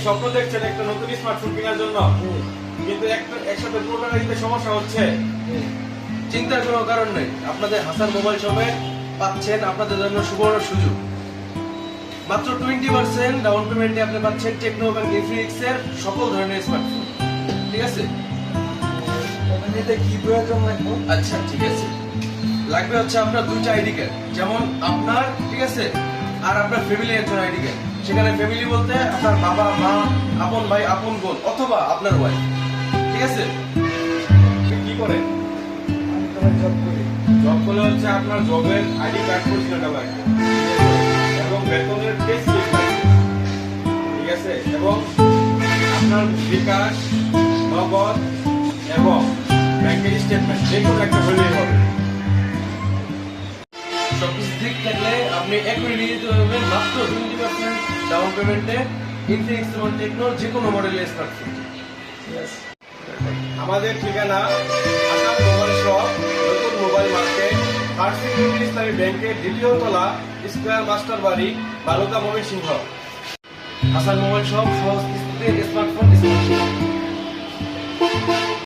স্বপ্ন দেখছেন একটা নতুন স্মার্টফোন কেনার জন্য, কিন্তু একসাথে পুরো টাকা দিতে সমস্যা হচ্ছে। চিন্তার কোনো কারণ নেই, আপনাদের হাসান মোবাইল শপে পাচ্ছেন আপনাদের জন্য সুবর্ণ সুযোগ। মাত্র 20% ডাউন পেমেন্টে আপনি পাচ্ছেন টেকনো এবং ইনফিনিক্স এর সকল ধরনের স্মার্টফোন। ঠিক আছে? নিতে কি প্রয়োজন লাগবে? আচ্ছা ঠিক আছে, লাগবে হচ্ছে আপনার দুইটা আইডি কার্ড, যেমন আপনার, ঠিক আছে, আর আপনার ফ্যামিলি একজন আইডি কার্ড। সেখানে ফ্যামিলি বলতে আপনার বাবা মা, আপন ভাই আপন বোন, অথবা আপনার ওয়াইফ। ঠিক আছে? কি করেন? আমি তোমার জব করি। জব করলে হচ্ছে আপনার জবের আইডি কার্ড পরিচয়টা লাগবে এবং বেতনের পে স্লিপ লাগবে। ঠিক আছে? এবং আপনার বিকাশ, নগদ এবং ব্যাংকের স্টেটমেন্ট যে কোনো একটা হলেই হবে। সবকিছু ঠিক থাকলে আপনি এখনই নিয়ে যেতে পারবেন মাত্র 20% ডাউন পেমেন্টে ইনফিনিক্স এবং টেকনোর যে কোনো মডেলের স্মার্টফোন। আমাদের ঠিকানা হাসান মোবাইল শপ, নতুন মোবাইল মার্কেট, ফার্সিকুটি ইসলামী ব্যাংকের দ্বিতীয় তলা, স্কয়ার মাস্টার বাড়ি, বালুকা ময়মনসিংহ। হাসান মোবাইল শপ, সহজ কিস্তিতে স্মার্টফোন।